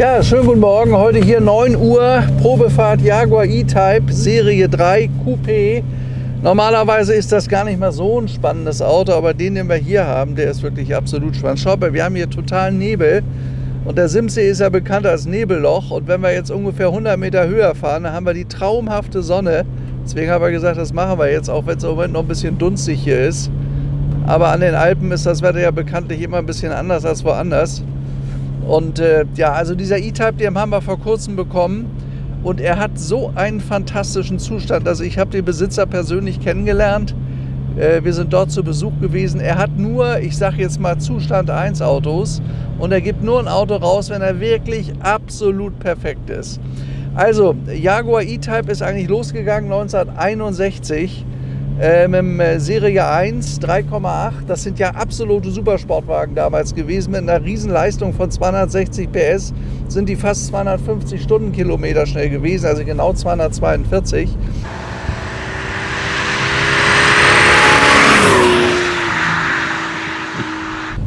Ja, schönen guten Morgen. Heute hier 9 Uhr, Probefahrt Jaguar E-Type Serie 3 Coupé. Normalerweise ist das gar nicht mal so ein spannendes Auto, aber den wir hier haben, der ist wirklich absolut spannend. Schaut mal, wir haben hier totalen Nebel und der Simsee ist ja bekannt als Nebelloch. Und wenn wir jetzt ungefähr 100 Meter höher fahren, dann haben wir die traumhafte Sonne. Deswegen haben wir gesagt, das machen wir jetzt, auch wenn es im Moment noch ein bisschen dunstig hier ist. Aber an den Alpen ist das Wetter ja bekanntlich immer ein bisschen anders als woanders. Und ja, also dieser E-Type, den haben wir vor kurzem bekommen und er hat so einen fantastischen Zustand. Also ich habe den Besitzer persönlich kennengelernt, wir sind dort zu Besuch gewesen. Er hat nur, ich sage jetzt mal, Zustand 1 Autos und er gibt nur ein Auto raus, wenn er wirklich absolut perfekt ist. Also Jaguar E-Type ist eigentlich losgegangen 1961. Mit dem Serie 1 3,8, das sind ja absolute Supersportwagen damals gewesen, mit einer Riesenleistung von 260 PS sind die fast 250 Stundenkilometer schnell gewesen, also genau 242.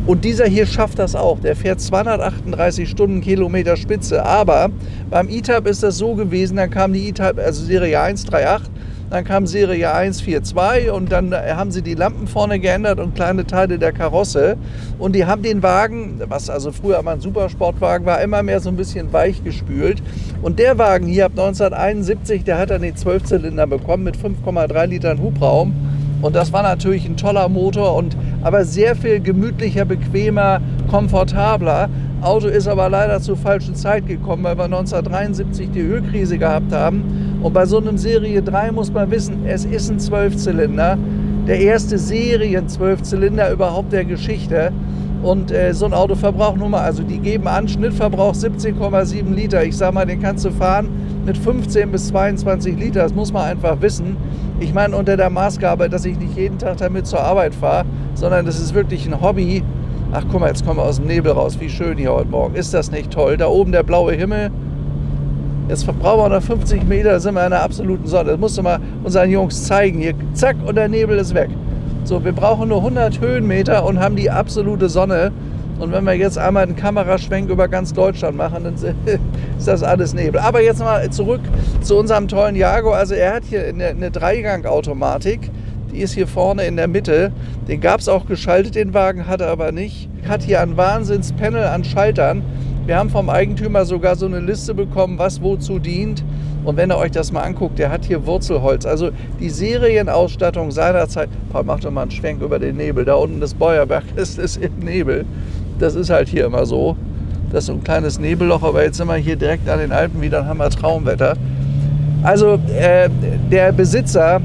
Und dieser hier schafft das auch, der fährt 238 Stundenkilometer Spitze, aber beim E-Type ist das so gewesen, dann kam die E-Type, also Serie 1 3,8, dann kam Serie 1 4.2 und dann haben sie die Lampen vorne geändert und kleine Teile der Karosse. Und die haben den Wagen, was also früher mal ein Supersportwagen war, immer mehr so ein bisschen weich gespült. Und der Wagen hier ab 1971, der hat dann den 12-Zylinder bekommen mit 5,3 Litern Hubraum. Und das war natürlich ein toller Motor, aber sehr viel gemütlicher, bequemer, komfortabler. Auto ist aber leider zur falschen Zeit gekommen, weil wir 1973 die Ölkrise gehabt haben. Und bei so einem Serie 3 muss man wissen, es ist ein 12-Zylinder. Der erste Serien-12-Zylinder überhaupt der Geschichte. Und so ein Auto verbraucht nun mal, also die geben an, Schnittverbrauch 17,7 Liter. Ich sag mal, den kannst du fahren mit 15 bis 22 Liter. Das muss man einfach wissen. Ich meine, unter der Maßgabe, dass ich nicht jeden Tag damit zur Arbeit fahre, sondern das ist wirklich ein Hobby. Ach, guck mal, jetzt kommen wir aus dem Nebel raus. Wie schön hier heute Morgen. Ist das nicht toll? Da oben der blaue Himmel. Jetzt verbrauchen wir noch 50 Meter, sind wir in der absoluten Sonne. Das musst du mal unseren Jungs zeigen. Hier, zack, und der Nebel ist weg. So, wir brauchen nur 100 Höhenmeter und haben die absolute Sonne. Und wenn wir jetzt einmal einen Kameraschwenk über ganz Deutschland machen, dann ist das alles Nebel. Aber jetzt mal zurück zu unserem tollen Jaguar. Also er hat hier eine Dreigang-Automatik. Die ist hier vorne in der Mitte. Den gab es auch geschaltet, den Wagen, hat er aber nicht. Hat hier ein Wahnsinnspanel an Schaltern. Wir haben vom Eigentümer sogar so eine Liste bekommen, was wozu dient. Und wenn ihr euch das mal anguckt, der hat hier Wurzelholz. Also die Serienausstattung seinerzeit. Paul, mach doch mal einen Schwenk über den Nebel. Da unten das Beuerberg ist im Nebel. Das ist halt hier immer so. Das ist so ein kleines Nebelloch, aber jetzt sind wir hier direkt an den Alpen wieder und haben wir Traumwetter. Also der Besitzer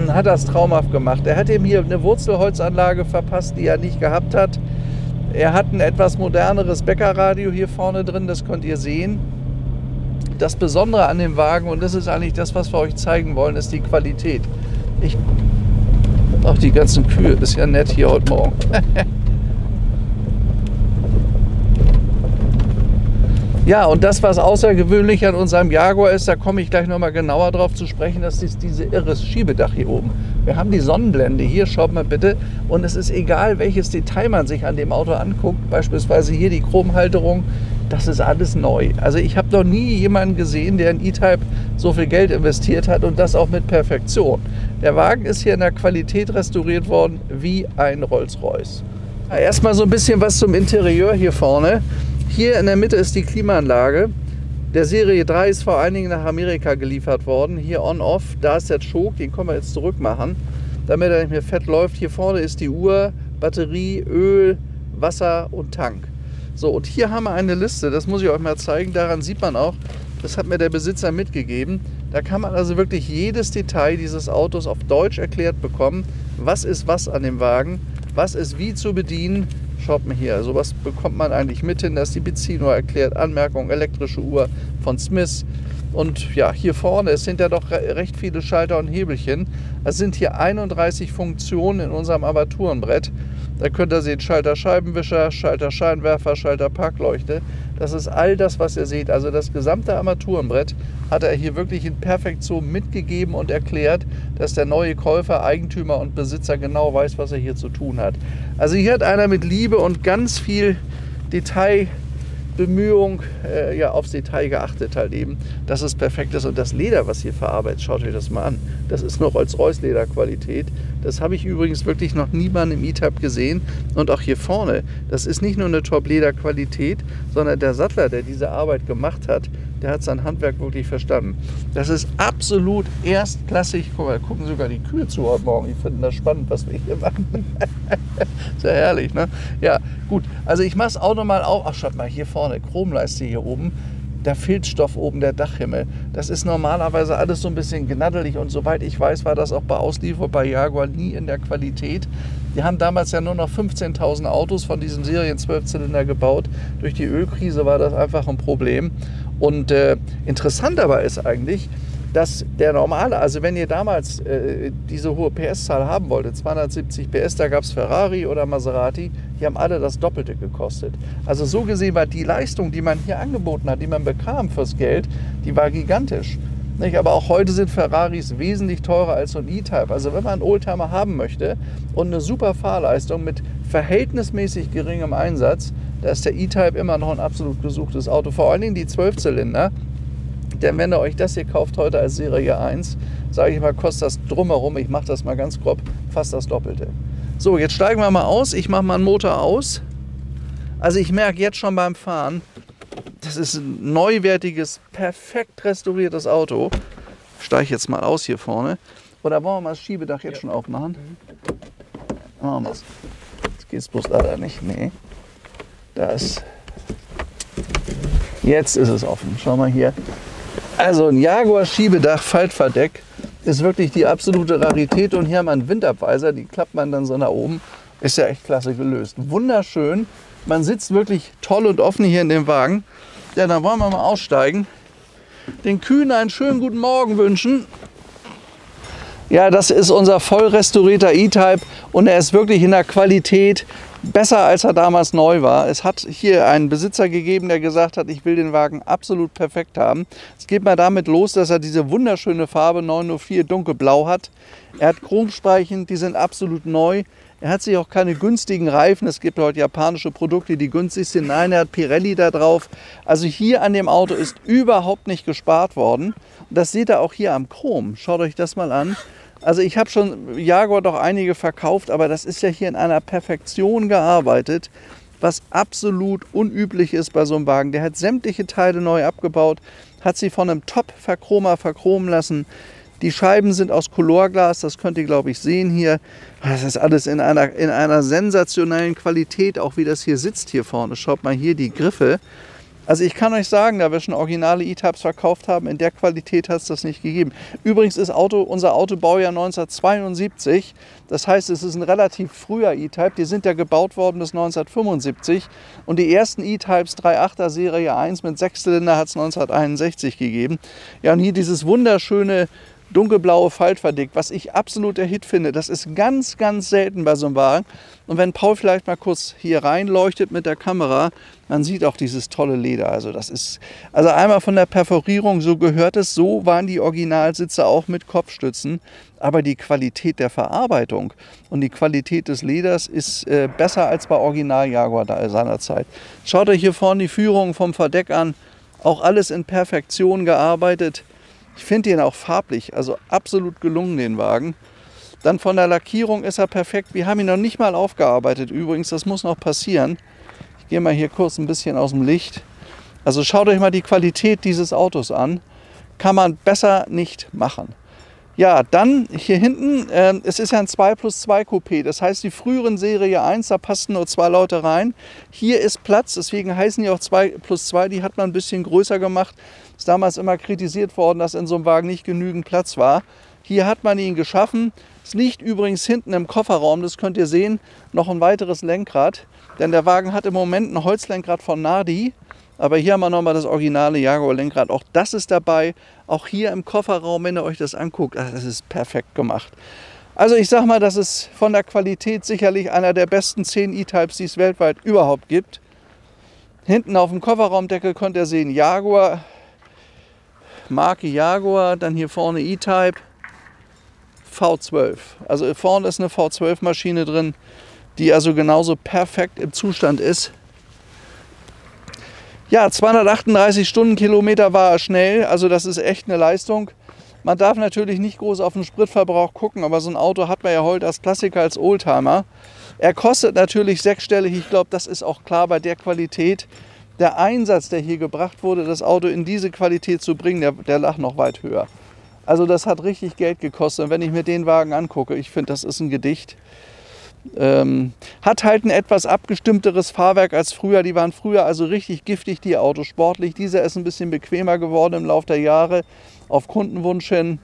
hat das traumhaft gemacht. Er hat ihm hier eine Wurzelholzanlage verpasst, die er nicht gehabt hat. Er hat ein etwas moderneres Bäckerradio hier vorne drin, das könnt ihr sehen. Das Besondere an dem Wagen, und das ist eigentlich das, was wir euch zeigen wollen, ist die Qualität. Auch die ganzen Kühe, ist ja nett hier heute Morgen. Ja, und das, was außergewöhnlich an unserem Jaguar ist, da komme ich gleich nochmal genauer drauf zu sprechen, das ist diese irres Schiebedach hier oben. Wir haben die Sonnenblende hier, schaut mal bitte. Und es ist egal, welches Detail man sich an dem Auto anguckt, beispielsweise hier die Chromhalterung, das ist alles neu. Also ich habe noch nie jemanden gesehen, der in E-Type so viel Geld investiert hat und das auch mit Perfektion. Der Wagen ist hier in der Qualität restauriert worden wie ein Rolls-Royce. Erstmal so ein bisschen was zum Interieur hier vorne. Hier in der Mitte ist die Klimaanlage. Der Serie 3 ist vor allen Dingen nach Amerika geliefert worden. Hier on-off, da ist der Choke, den können wir jetzt zurück machen, damit er nicht mehr fett läuft. Hier vorne ist die Uhr, Batterie, Öl, Wasser und Tank. So, und hier haben wir eine Liste, das muss ich euch mal zeigen. Daran sieht man auch, das hat mir der Besitzer mitgegeben. Da kann man also wirklich jedes Detail dieses Autos auf Deutsch erklärt bekommen. Was ist was an dem Wagen, was ist wie zu bedienen. Schaut mal hier, sowas bekommt man eigentlich mit hin, dass die Benziner erklärt, Anmerkung, elektrische Uhr von Smith. Und ja, hier vorne, es sind ja doch recht viele Schalter und Hebelchen. Es sind hier 31 Funktionen in unserem Armaturenbrett. Da könnt ihr sehen, Schalter Scheibenwischer, Schalter Scheinwerfer, Schalter Parkleuchte. Das ist all das, was ihr seht. Also das gesamte Armaturenbrett hat er hier wirklich in Perfektion mitgegeben und erklärt, dass der neue Käufer, Eigentümer und Besitzer genau weiß, was er hier zu tun hat. Also hier hat einer mit Liebe und ganz viel Detail Bemühung, ja, aufs Detail geachtet halt eben, dass es perfekt ist. Und das Leder, was hier verarbeitet, schaut euch das mal an. Das ist noch Rolls-Royce Lederqualität. Das habe ich übrigens wirklich noch niemand im E-Type gesehen. Und auch hier vorne, das ist nicht nur eine Top-Lederqualität, sondern der Sattler, der diese Arbeit gemacht hat, der hat sein Handwerk wirklich verstanden. Das ist absolut erstklassig. Guck mal, gucken sogar die Kühe zu heute Morgen. Die finden das spannend, was wir hier machen. Sehr herrlich, ne? Ja, gut. Also ich mache es auch nochmal auf. Ach, schaut mal, hier vorne, Chromleiste hier oben. Der Filzstoff oben, der Dachhimmel. Das ist normalerweise alles so ein bisschen gnaddelig. Und soweit ich weiß, war das auch bei Auslieferung bei Jaguar nie in der Qualität. Die haben damals ja nur noch 15.000 Autos von diesem Serien-12-Zylinder gebaut. Durch die Ölkrise war das einfach ein Problem. Und interessant aber ist eigentlich, dass der normale, also wenn ihr damals diese hohe PS-Zahl haben wolltet, 270 PS, da gab es Ferrari oder Maserati, die haben alle das Doppelte gekostet. Also so gesehen war die Leistung, die man hier angeboten hat, die man bekam fürs Geld, die war gigantisch. Nicht? Aber auch heute sind Ferraris wesentlich teurer als so ein E-Type. Also wenn man einen Oldtimer haben möchte und eine super Fahrleistung mit verhältnismäßig geringem Einsatz, da ist der E-Type immer noch ein absolut gesuchtes Auto. Vor allen Dingen die 12-Zylinder. Denn wenn ihr euch das hier kauft heute als Serie 1, sage ich mal, kostet das drumherum, ich mache das mal ganz grob, fast das Doppelte. So, jetzt steigen wir mal aus. Ich mache mal einen Motor aus. Also ich merke jetzt schon beim Fahren, das ist ein neuwertiges, perfekt restauriertes Auto. Ich steige jetzt mal aus hier vorne. Oder wollen wir mal das Schiebedach jetzt schon aufmachen? Machen wir es. Jetzt geht es bloß leider nicht. Nee. Jetzt ist es offen. Schau mal hier. Also ein Jaguar Schiebedach Faltverdeck ist wirklich die absolute Rarität. Und hier haben wir einen Windabweiser, die klappt man dann so nach oben. Ist ja echt klasse gelöst. Wunderschön. Man sitzt wirklich toll und offen hier in dem Wagen. Ja, dann wollen wir mal aussteigen. Den Kühen einen schönen guten Morgen wünschen. Ja, das ist unser voll restaurierter E-Type und er ist wirklich in der Qualität besser, als er damals neu war. Es hat hier einen Besitzer gegeben, der gesagt hat, ich will den Wagen absolut perfekt haben. Es geht mal damit los, dass er diese wunderschöne Farbe 904 dunkelblau hat. Er hat Chromspeichen, die sind absolut neu. Er hat sich auch keine günstigen Reifen. Es gibt heute japanische Produkte, die günstig sind. Nein, er hat Pirelli da drauf. Also hier an dem Auto ist überhaupt nicht gespart worden. Und das seht ihr auch hier am Chrom. Schaut euch das mal an. Also ich habe schon Jaguar doch einige verkauft, aber das ist ja hier in einer Perfektion gearbeitet, was absolut unüblich ist bei so einem Wagen. Der hat sämtliche Teile neu abgebaut, hat sie von einem Top-Verchromer verchromen lassen. Die Scheiben sind aus Colorglas, das könnt ihr, glaube ich, sehen hier. Das ist alles in einer sensationellen Qualität, auch wie das hier sitzt hier vorne. Schaut mal hier die Griffe. Also ich kann euch sagen, da wir schon originale E-Types verkauft haben, in der Qualität hat es das nicht gegeben. Übrigens ist unser Auto Baujahr 1972. Das heißt, es ist ein relativ früher E-Type. Die sind ja gebaut worden bis 1975. Und die ersten E-Types 3.8er Serie 1 mit 6-Zylinder hat es 1961 gegeben. Ja, und hier dieses wunderschöne dunkelblaue Faltverdeck, was ich absolut der Hit finde. Das ist ganz, ganz selten bei so einem Wagen. Und wenn Paul vielleicht mal kurz hier reinleuchtet mit der Kamera, man sieht auch dieses tolle Leder. Also das ist, also einmal von der Perforierung, so gehört es, so waren die Originalsitze auch mit Kopfstützen. Aber die Qualität der Verarbeitung und die Qualität des Leders ist besser als bei Original Jaguar seinerzeit. Schaut euch hier vorne die Führung vom Verdeck an. Auch alles in Perfektion gearbeitet. Ich finde ihn auch farblich, also absolut gelungen, den Wagen. Dann von der Lackierung ist er perfekt. Wir haben ihn noch nicht mal aufgearbeitet übrigens, das muss noch passieren. Ich gehe mal hier kurz ein bisschen aus dem Licht. Also schaut euch mal die Qualität dieses Autos an. Kann man besser nicht machen. Ja, dann hier hinten, es ist ja ein 2+2 Coupé. Das heißt, die früheren Serie 1, da passten nur 2 Leute rein. Hier ist Platz, deswegen heißen die auch 2+2. Die hat man ein bisschen größer gemacht. Ist damals immer kritisiert worden, dass in so einem Wagen nicht genügend Platz war. Hier hat man ihn geschaffen. Es liegt übrigens hinten im Kofferraum, das könnt ihr sehen, noch ein weiteres Lenkrad. Denn der Wagen hat im Moment ein Holzlenkrad von Nardi. Aber hier haben wir nochmal das originale Jaguar-Lenkrad. Auch das ist dabei. Auch hier im Kofferraum, wenn ihr euch das anguckt, das ist perfekt gemacht. Also ich sag mal, das ist von der Qualität sicherlich einer der besten 10 E-Types, die es weltweit überhaupt gibt. Hinten auf dem Kofferraumdeckel könnt ihr sehen Jaguar, Marke Jaguar, dann hier vorne E-Type, V12. Also vorne ist eine V12-Maschine drin, die also genauso perfekt im Zustand ist. Ja, 238 Stundenkilometer war er schnell, also das ist echt eine Leistung. Man darf natürlich nicht groß auf den Spritverbrauch gucken, aber so ein Auto hat man ja heute als Klassiker, als Oldtimer. Er kostet natürlich sechsstellig, ich glaube, das ist auch klar bei der Qualität. Der Einsatz, der hier gebracht wurde, das Auto in diese Qualität zu bringen, der lag noch weit höher. Also das hat richtig Geld gekostet. Und wenn ich mir den Wagen angucke, ich finde, das ist ein Gedicht. Hat halt ein etwas abgestimmteres Fahrwerk als früher. Die waren früher also richtig giftig, die Autos, sportlich. Dieser ist ein bisschen bequemer geworden im Laufe der Jahre, auf Kundenwunsch hin.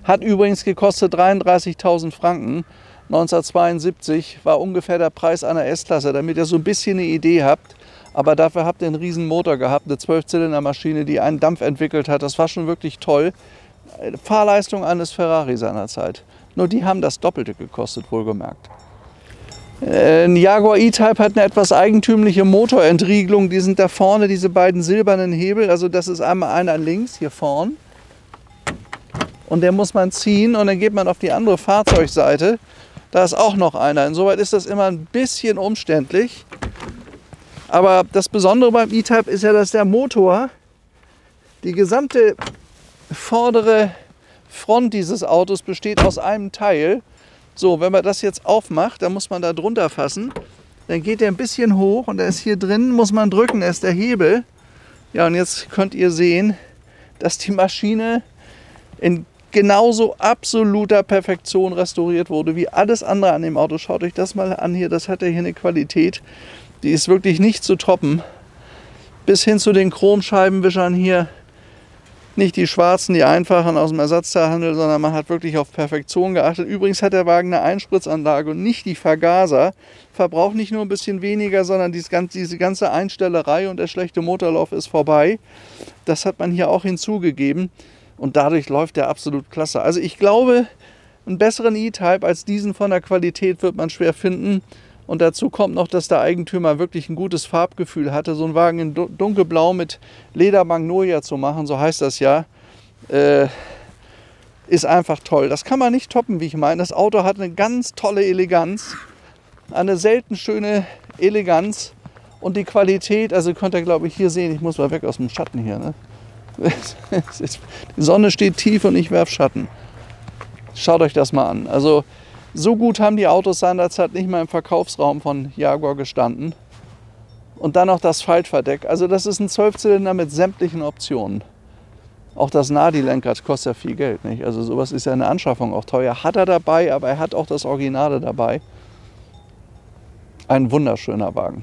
Hat übrigens gekostet 33.000 Franken. 1972 war ungefähr der Preis einer S-Klasse, damit ihr so ein bisschen eine Idee habt. Aber dafür habt ihr einen riesen Motor gehabt, eine 12-Zylinder-Maschine, die einen Dampf entwickelt hat. Das war schon wirklich toll. Fahrleistung eines Ferrari seinerzeit. Nur die haben das Doppelte gekostet, wohlgemerkt. Ein Jaguar E-Type hat eine etwas eigentümliche Motorentriegelung. Die sind da vorne, diese beiden silbernen Hebel. Also das ist einmal einer links, hier vorn. Und den muss man ziehen und dann geht man auf die andere Fahrzeugseite. Da ist auch noch einer. Insoweit ist das immer ein bisschen umständlich. Aber das Besondere beim E-Type ist ja, dass der Motor, die gesamte vordere Front dieses Autos besteht aus einem Teil. So, wenn man das jetzt aufmacht, dann muss man da drunter fassen. Dann geht der ein bisschen hoch und da ist hier drin, muss man drücken, da ist der Hebel. Ja, und jetzt könnt ihr sehen, dass die Maschine in genauso absoluter Perfektion restauriert wurde wie alles andere an dem Auto. Schaut euch das mal an hier, das hat ja hier eine Qualität, die ist wirklich nicht zu toppen. Bis hin zu den Chromscheibenwischern hier. Nicht die schwarzen, die einfachen aus dem Ersatzteilhandel, sondern man hat wirklich auf Perfektion geachtet. Übrigens hat der Wagen eine Einspritzanlage und nicht die Vergaser. Verbraucht nicht nur ein bisschen weniger, sondern diese ganze Einstellerei und der schlechte Motorlauf ist vorbei. Das hat man hier auch hinzugegeben und dadurch läuft der absolut klasse. Also ich glaube, einen besseren E-Type als diesen von der Qualität wird man schwer finden. Und dazu kommt noch, dass der Eigentümer wirklich ein gutes Farbgefühl hatte. So einen Wagen in dunkelblau mit Leder-Magnolia zu machen, so heißt das ja, ist einfach toll. Das kann man nicht toppen, wie ich meine. Das Auto hat eine ganz tolle Eleganz, eine selten schöne Eleganz und die Qualität, also könnt ihr glaube ich hier sehen, ich muss mal weg aus dem Schatten hier. Ne? Die Sonne steht tief und ich werfe Schatten. Schaut euch das mal an. Also so gut haben die Autos seinerzeit nicht mal im Verkaufsraum von Jaguar gestanden. Und dann noch das Faltverdeck. Also das ist ein 12-Zylinder mit sämtlichen Optionen. Auch das Nadi-Lenkrad kostet ja viel Geld, nicht? Also sowas ist ja eine Anschaffung auch teuer. Hat er dabei, aber er hat auch das Originale dabei. Ein wunderschöner Wagen.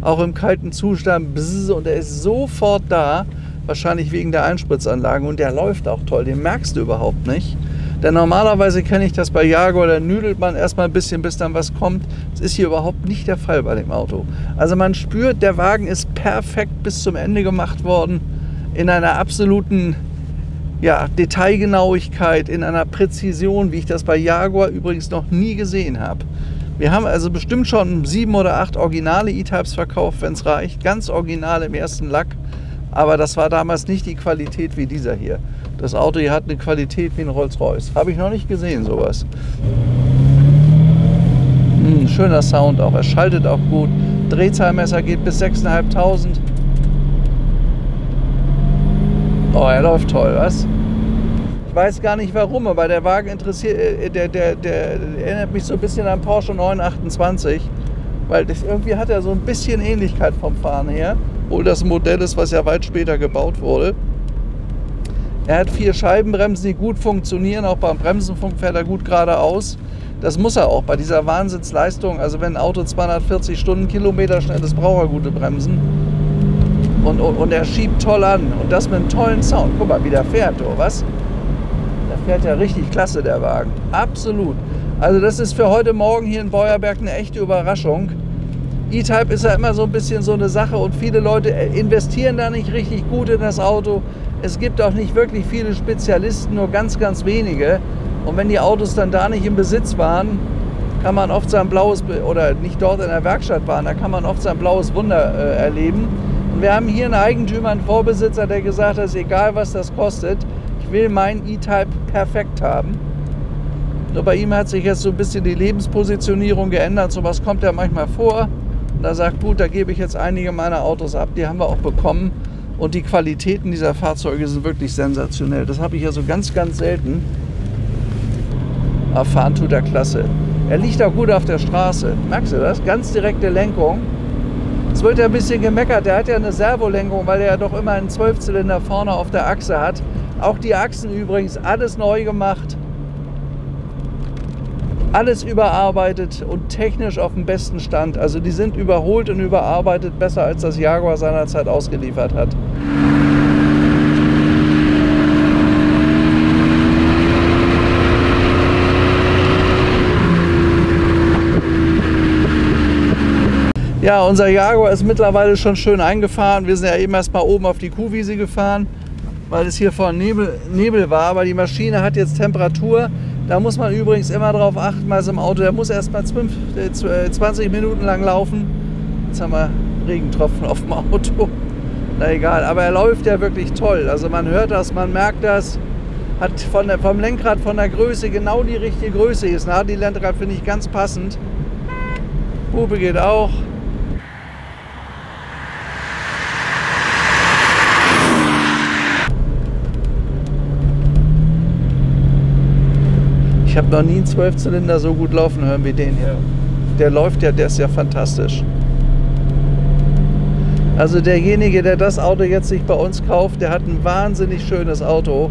Auch im kalten Zustand, und er ist sofort da, wahrscheinlich wegen der Einspritzanlagen und der läuft auch toll, den merkst du überhaupt nicht. Denn normalerweise kenne ich das bei Jaguar, da nüdelt man erstmal ein bisschen, bis dann was kommt. Das ist hier überhaupt nicht der Fall bei dem Auto. Also man spürt, der Wagen ist perfekt bis zum Ende gemacht worden, in einer absoluten Detailgenauigkeit, in einer Präzision, wie ich das bei Jaguar übrigens noch nie gesehen habe. Wir haben also bestimmt schon 7 oder 8 originale E-Types verkauft, wenn es reicht. Ganz original im ersten Lack. Aber das war damals nicht die Qualität wie dieser hier. Das Auto hier hat eine Qualität wie ein Rolls-Royce. Habe ich noch nicht gesehen, sowas. Schöner Sound auch. Er schaltet auch gut. Drehzahlmesser geht bis 6.500. Oh, er läuft toll, was? Ich weiß gar nicht warum, aber der Wagen interessiert, der erinnert mich so ein bisschen an Porsche 928, weil irgendwie hat er so ein bisschen Ähnlichkeit vom Fahren her, obwohl das ein Modell ist, was ja weit später gebaut wurde. Er hat 4 Scheibenbremsen, die gut funktionieren, auch beim Bremsenfunk fährt er gut geradeaus. Das muss er auch bei dieser Wahnsinnsleistung, also wenn ein Auto 240 Stundenkilometer schnell ist, braucht er gute Bremsen. Und er schiebt toll an und das mit einem tollen Sound. Guck mal, wie der fährt, oh, was? Der fährt ja richtig klasse, der Wagen. Absolut. Also das ist für heute Morgen hier in Beuerberg eine echte Überraschung. E-Type ist ja immer so ein bisschen so eine Sache und viele Leute investieren da nicht richtig gut in das Auto. Es gibt auch nicht wirklich viele Spezialisten, nur ganz, ganz wenige. Und wenn die Autos dann da nicht im Besitz waren, kann man oft sein blaues, oder nicht dort in der Werkstatt waren, da kann man oft sein blaues Wunder erleben. Und wir haben hier einen Eigentümer, einen Vorbesitzer, der gesagt hat, egal was das kostet, ich will meinen E-Type perfekt haben. Nur bei ihm hat sich jetzt so ein bisschen die Lebenspositionierung geändert, sowas kommt ja manchmal vor. Und er sagt, gut, da gebe ich jetzt einige meiner Autos ab, die haben wir auch bekommen. Und die Qualitäten dieser Fahrzeuge sind wirklich sensationell. Das habe ich ja so ganz, ganz selten. Aber fahren tut er klasse. Er liegt auch gut auf der Straße. Merkst du das? Ganz direkte Lenkung. Es wird ja ein bisschen gemeckert. Der hat ja eine Servolenkung, weil er ja doch immer einen 12-Zylinder vorne auf der Achse hat. Auch die Achsen übrigens, alles neu gemacht. Alles überarbeitet und technisch auf dem besten Stand. Also die sind überholt und überarbeitet, besser als das Jaguar seinerzeit ausgeliefert hat. Ja, unser Jaguar ist mittlerweile schon schön eingefahren. Wir sind ja eben erst mal oben auf die Kuhwiese gefahren, weil es hier vorhin Nebel war. Aber die Maschine hat jetzt Temperatur. Da muss man übrigens immer darauf achten, bei so einem Auto, der muss erst mal 20 Minuten lang laufen. Jetzt haben wir Regentropfen auf dem Auto. Na egal, aber er läuft ja wirklich toll. Also man hört das, man merkt das. Hat vom Lenkrad von der Größe genau die richtige Größe. Hier ist ein Harley-Lenkrad, finde ich ganz passend. Hupe geht auch. Ich habe noch nie einen 12-Zylinder so gut laufen hören wie den hier. Der läuft ja, der ist ja fantastisch. Also derjenige, der das Auto jetzt sich bei uns kauft, der hat ein wahnsinnig schönes Auto.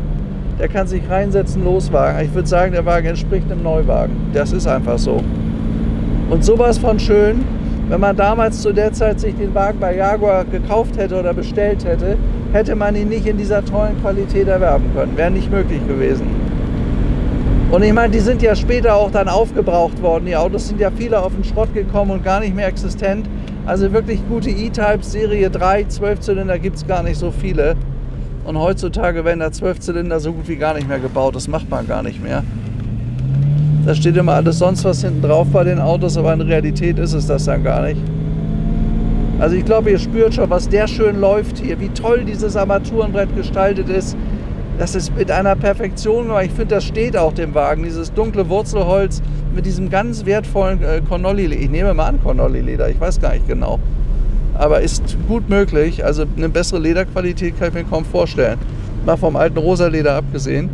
Der kann sich reinsetzen, loswagen. Ich würde sagen, der Wagen entspricht einem Neuwagen. Das ist einfach so. Und sowas von schön, wenn man damals zu der Zeit sich den Wagen bei Jaguar gekauft hätte oder bestellt hätte, hätte man ihn nicht in dieser tollen Qualität erwerben können. Wäre nicht möglich gewesen. Und ich meine, die sind ja später auch dann aufgebraucht worden. Die Autos sind ja viele auf den Schrott gekommen und gar nicht mehr existent. Also wirklich gute E-Types, Serie 3, 12-Zylinder gibt es gar nicht so viele. Und heutzutage werden da 12-Zylinder so gut wie gar nicht mehr gebaut. Das macht man gar nicht mehr. Da steht immer alles sonst was hinten drauf bei den Autos, aber in Realität ist es das dann gar nicht. Also ich glaube, ihr spürt schon, was der schön läuft hier, wie toll dieses Armaturenbrett gestaltet ist. Das ist mit einer Perfektion, weil ich finde, das steht auch dem Wagen. Dieses dunkle Wurzelholz mit diesem ganz wertvollen Connolly-Leder. Ich nehme mal an Connolly-Leder, ich weiß gar nicht genau. Aber ist gut möglich. Also eine bessere Lederqualität kann ich mir kaum vorstellen. Mal vom alten Rosa-Leder abgesehen.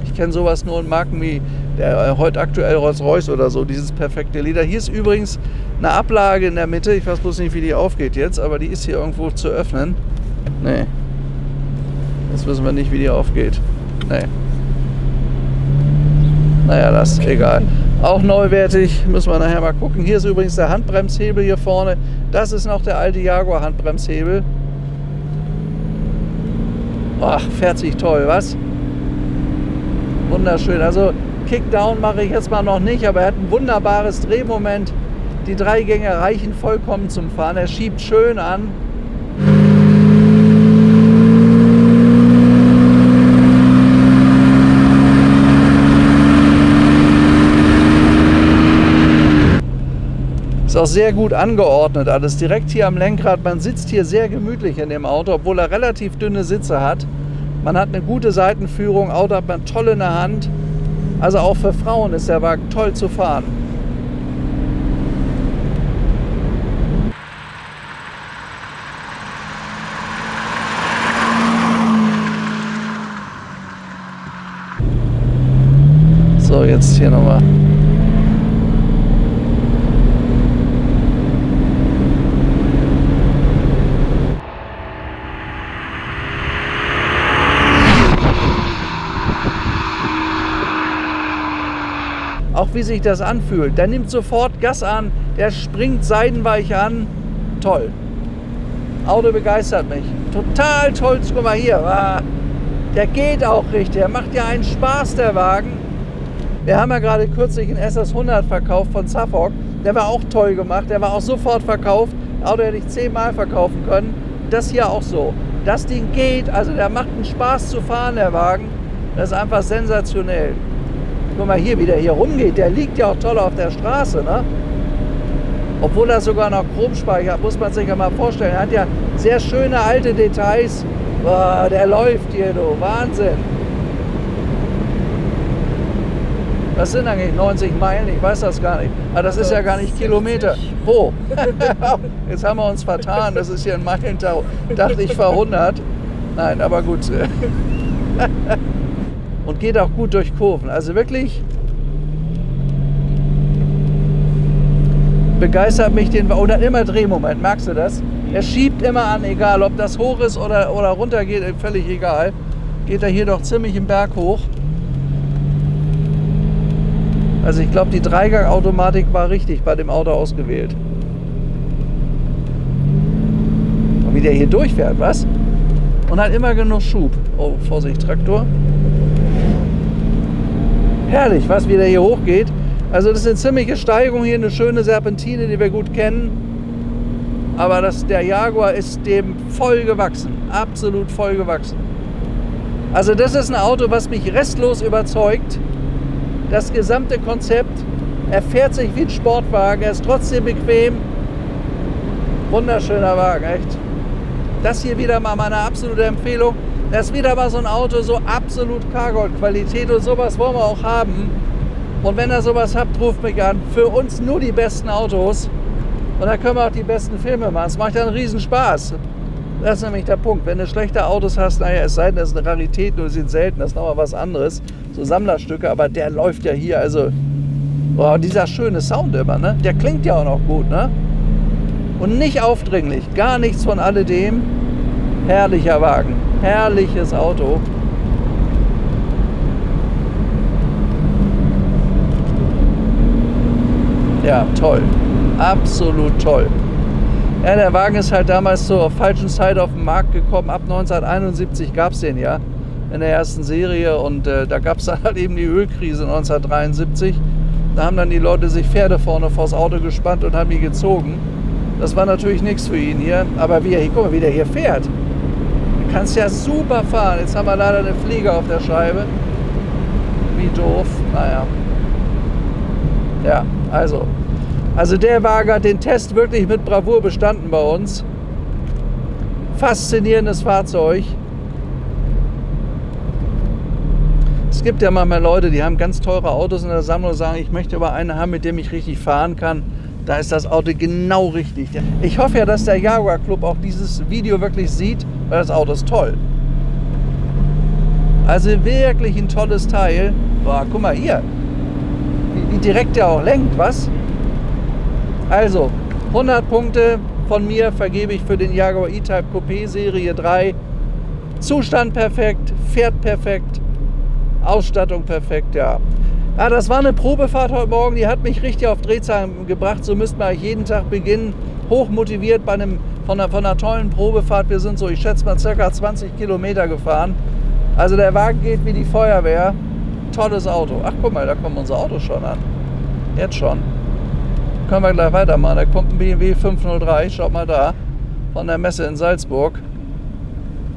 Ich kenne sowas nur in Marken wie der heute aktuell Rolls-Royce oder so, dieses perfekte Leder. Hier ist übrigens eine Ablage in der Mitte. Ich weiß bloß nicht, wie die aufgeht jetzt, aber die ist hier irgendwo zu öffnen. Nee. Jetzt wissen wir nicht, wie die aufgeht. Nee. Naja, das ist egal. Auch neuwertig, müssen wir nachher mal gucken. Hier ist übrigens der Handbremshebel hier vorne. Das ist noch der alte Jaguar Handbremshebel. Ach, fährt sich toll, was? Wunderschön. Also Kickdown mache ich jetzt mal noch nicht, aber er hat ein wunderbares Drehmoment. Die 3 Gänge reichen vollkommen zum Fahren. Er schiebt schön an. Ist auch sehr gut angeordnet, alles direkt hier am Lenkrad. Man sitzt hier sehr gemütlich in dem Auto, obwohl er relativ dünne Sitze hat. Man hat eine gute Seitenführung, Auto hat man toll in der Hand. Also auch für Frauen ist der Wagen toll zu fahren. So, jetzt hier nochmal. Auch wie sich das anfühlt. Der nimmt sofort Gas an, der springt seidenweich an. Toll. Auto begeistert mich. Total toll. Guck mal hier. Der geht auch richtig. Der macht ja einen Spaß, der Wagen. Wir haben ja gerade kürzlich einen SS100 verkauft von Suffolk. Der war auch toll gemacht, der war auch sofort verkauft. Auto hätte ich 10-mal verkaufen können. Das hier auch so. Das Ding geht, also der macht einen Spaß zu fahren, der Wagen. Das ist einfach sensationell. Guck mal hier, wie der hier rumgeht. Der liegt ja auch toll auf der Straße, ne? Obwohl er sogar noch Chromspeicher hat, muss man sich ja mal vorstellen. Er hat ja sehr schöne alte Details. Boah, der läuft hier, du. Wahnsinn. Was sind eigentlich 90 Meilen? Ich weiß das gar nicht. Aber das ist ja gar nicht Kilometer. Wo? Jetzt haben wir uns vertan. Das ist hier ein Meilentau. Dachte ich war 100. Nein, aber gut. Und geht auch gut durch Kurven. Also wirklich begeistert mich den. Und dann immer Drehmoment. Merkst du das? Er schiebt immer an, egal ob das hoch ist oder runter geht, völlig egal. Geht er hier doch ziemlich im Berg hoch. Also ich glaube, die Dreigang-Automatik war richtig bei dem Auto ausgewählt. Und wie der hier durchfährt, was? Und hat immer genug Schub. Oh, Vorsicht, Traktor. Herrlich, was, wie der hier hochgeht. Also das ist eine ziemliche Steigung hier, eine schöne Serpentine, die wir gut kennen. Aber der Jaguar ist dem voll gewachsen. Absolut voll gewachsen. Also das ist ein Auto, was mich restlos überzeugt. Das gesamte Konzept, er fährt sich wie ein Sportwagen, er ist trotzdem bequem. Wunderschöner Wagen, echt. Das hier wieder mal meine absolute Empfehlung. Das ist wieder mal so ein Auto, so absolut Cargold-Qualität und sowas wollen wir auch haben. Und wenn ihr sowas habt, ruft mich an. Für uns nur die besten Autos. Und dann können wir auch die besten Filme machen. Es macht ja einen riesen Spaß. Das ist nämlich der Punkt. Wenn du schlechte Autos hast, naja, es sei denn, das ist eine Rarität, nur sind selten, das ist nochmal was anderes. So Sammlerstücke, aber der läuft ja hier, also oh, dieser schöne Sound immer, ne? Der klingt ja auch noch gut, ne? Und nicht aufdringlich, gar nichts von alledem. Herrlicher Wagen, herrliches Auto. Ja, toll, absolut toll. Ja, der Wagen ist halt damals zur falschen Zeit auf den Markt gekommen. Ab 1971 gab es den ja in der ersten Serie und da gab es dann halt eben die Ölkrise 1973. Da haben dann die Leute sich Pferde vorne vors Auto gespannt und haben die gezogen. Das war natürlich nichts für ihn hier, aber guck mal, wie der hier fährt. Du kannst ja super fahren. Jetzt haben wir leider eine Fliege auf der Scheibe. Wie doof, naja. Ja, also der Wagen hat den Test wirklich mit Bravour bestanden bei uns. Faszinierendes Fahrzeug. Es gibt ja manchmal Leute, die haben ganz teure Autos in der Sammlung und sagen, ich möchte aber einen haben, mit dem ich richtig fahren kann. Da ist das Auto genau richtig. Ich hoffe ja, dass der Jaguar Club auch dieses Video wirklich sieht, weil das Auto ist toll. Also wirklich ein tolles Teil. Boah, guck mal hier, wie direkt der auch lenkt, was? Also, 100 Punkte von mir vergebe ich für den Jaguar E-Type Coupé Serie 3. Zustand perfekt, fährt perfekt, Ausstattung perfekt, ja. Ja, das war eine Probefahrt heute Morgen, die hat mich richtig auf Drehzahlen gebracht. So müsste man jeden Tag beginnen, hochmotiviert von einer tollen Probefahrt. Wir sind so, ich schätze mal, ca. 20 Kilometer gefahren. Also der Wagen geht wie die Feuerwehr. Tolles Auto. Ach, guck mal, da kommen unsere Autos schon an. Jetzt schon. Können wir gleich weitermachen. Da kommt ein BMW 503, schaut mal da, von der Messe in Salzburg.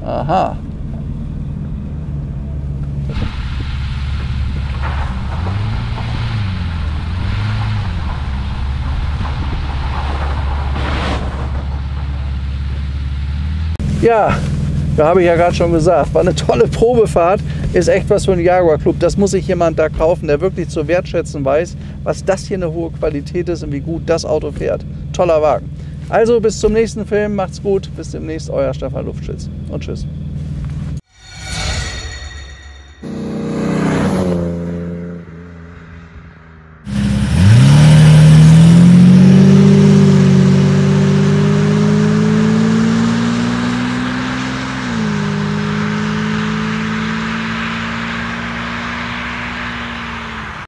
Aha. Ja, da habe ich ja gerade schon gesagt, war eine tolle Probefahrt, ist echt was für einen Jaguar Club. Das muss sich jemand da kaufen, der wirklich zu wertschätzen weiß, was das hier eine hohe Qualität ist und wie gut das Auto fährt. Toller Wagen. Also bis zum nächsten Film, macht's gut, bis demnächst, euer Stefan Luftschütz und tschüss.